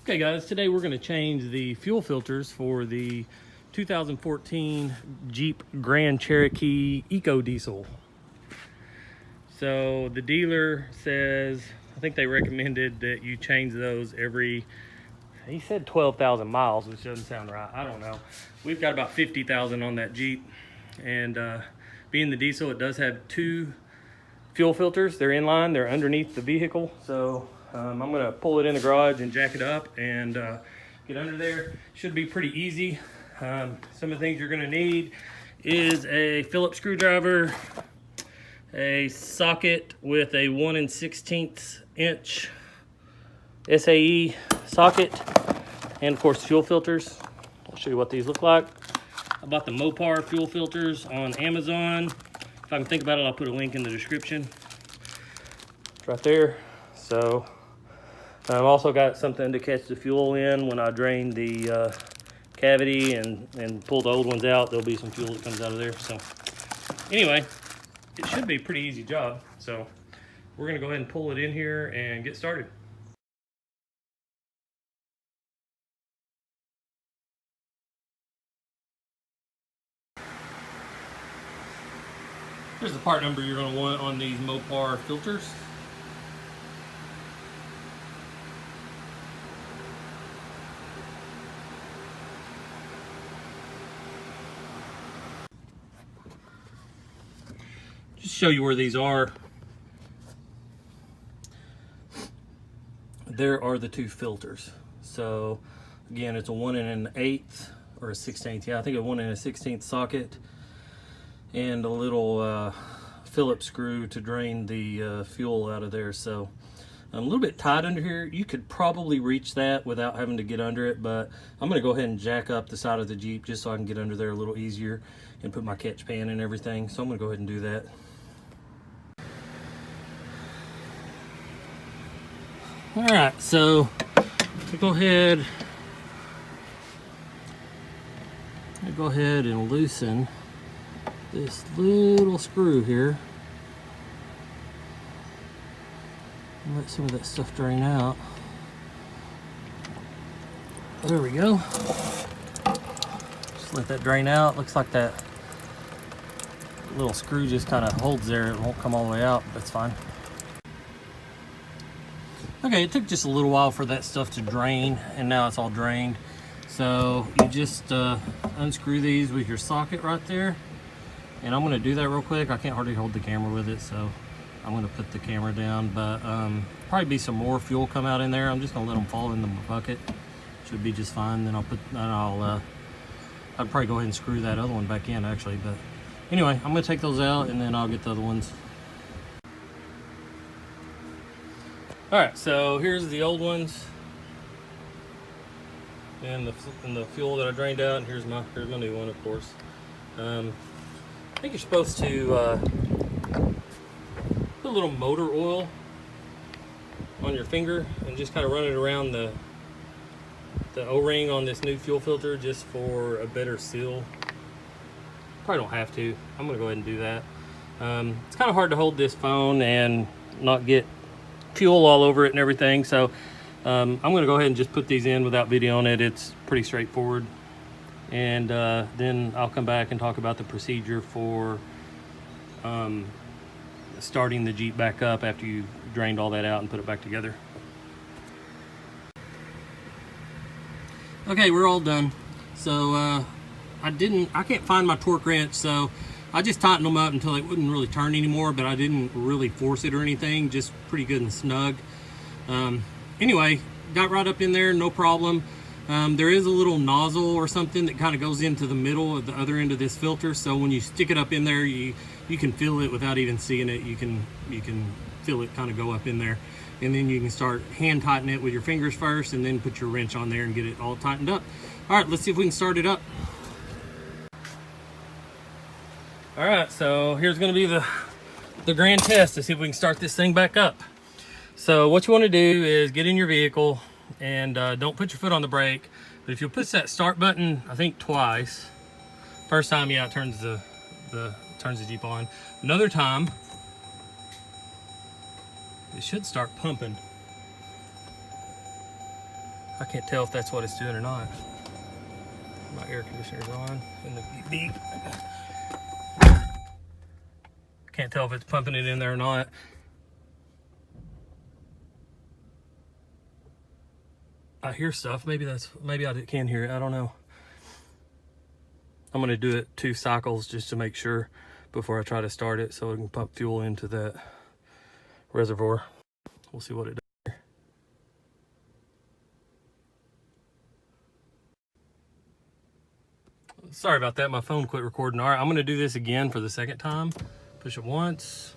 Okay guys, today we're going to change the fuel filters for the 2014 Jeep Grand Cherokee EcoDiesel. So the dealer says, I think they recommended that you change those every, he said 12,000 miles, which doesn't sound right. I don't know. We've got about 50,000 on that Jeep, and being the diesel, it does have two fuel filters. They're inline, they're underneath the vehicle. So I'm gonna pull it in the garage and jack it up and get under there. Should be pretty easy. Some of the things you're gonna need is a Phillips screwdriver, a socket with a 1 16th inch SAE socket, and of course fuel filters. I'll show you what these look like. I bought the MOPAR fuel filters on Amazon. If I can think about it, I'll put a link in the description. It's right there. So I've also got something to catch the fuel in when I drain the cavity and pull the old ones out. There'll be some fuel that comes out of there. So anyway, it should be a pretty easy job. So we're gonna go ahead and pull it in here and get started. Here's the part number you're gonna want on these MOPAR filters. Just show you where these are. There are the two filters. So again, it's a 1 1/8 or a 16th. Yeah, I think a 1 16th socket and a little Phillips screw to drain the fuel out of there. So I'm a little bit tight under here. You could probably reach that without having to get under it, but I'm gonna go ahead and jack up the side of the Jeep just so I can get under there a little easier and put my catch pan and everything. So I'm gonna go ahead and do that. All right, so go ahead and loosen this little screw here. Let some of that stuff drain out. There we go. Just let that drain out. Looks like that little screw just kind of holds there. It won't come all the way out. That's fine. Okay, it took just a little while for that stuff to drain, and now it's all drained. So you just unscrew these with your socket right there. And I'm gonna do that real quick. I can't hardly hold the camera with it, so I'm gonna put the camera down, but probably be some more fuel come out in there. I'm just gonna let them fall in the bucket. Should be just fine. Then I'd probably go ahead and screw that other one back in actually, but anyway, I'm gonna take those out and then I'll get the other ones. All right, so here's the old ones and the fuel that I drained out, and here's my new one, of course. I think you're supposed to put a little motor oil on your finger and just kind of run it around the O-ring on this new fuel filter just for a better seal. Probably don't have to. I'm gonna go ahead and do that. It's kind of hard to hold this phone and not get fuel all over it and everything, so I'm gonna go ahead and just put these in without videoing it. It's pretty straightforward, and then I'll come back and talk about the procedure for starting the Jeep back up after you've drained all that out and put it back together. Okay, we're all done. So I can't find my torque wrench, so I just tightened them up until they wouldn't really turn anymore, but I didn't really force it or anything, just pretty good and snug. Anyway, got right up in there, no problem. There is a little nozzle or something that kind of goes into the middle of the other end of this filter, so when you stick it up in there, you can feel it without even seeing it. You can feel it kind of go up in there, and then you can start hand tightening it with your fingers first and then put your wrench on there and get it all tightened up. All right, let's see if we can start it up. All right, so here's gonna be the grand test to see if we can start this thing back up. So what you wanna do is get in your vehicle and don't put your foot on the brake, but if you'll push that start button, I think twice. First time, yeah, it turns the Jeep on. Another time, it should start pumping. I can't tell if that's what it's doing or not. My air conditioner's on in the beep. Can't tell if it's pumping it in there or not. I hear stuff. Maybe I can hear it. I don't know. I'm gonna do it 2 cycles just to make sure before I try to start it, so it can pump fuel into that reservoir. We'll see what it does. Sorry about that, my phone quit recording. All right, I'm gonna do this again for the second time. Push it once,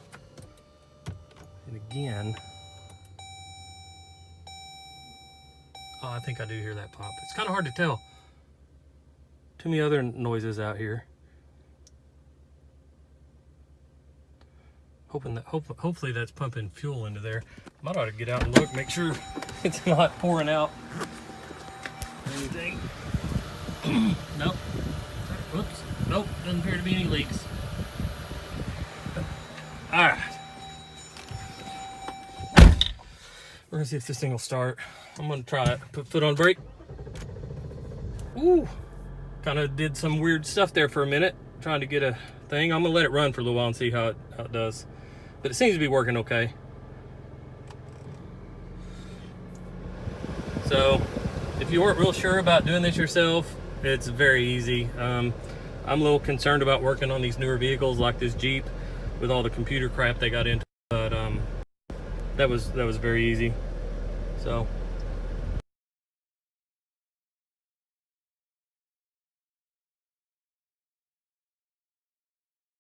and again. Oh, I think I do hear that pop. It's kind of hard to tell. Too many other noises out here. Hopefully that's pumping fuel into there. Might ought to get out and look, make sure it's not pouring out anything. Nope. Whoops. Nope. Doesn't appear to be any leaks. All right. We're gonna see if this thing will start. I'm gonna try it. Put foot on brake. Ooh. Kind of did some weird stuff there for a minute, trying to get a thing. I'm gonna let it run for a little while and see how it does. But it seems to be working okay. So, if you weren't real sure about doing this yourself, it's very easy. I'm a little concerned about working on these newer vehicles like this Jeep with all the computer crap they got into, but that was very easy. So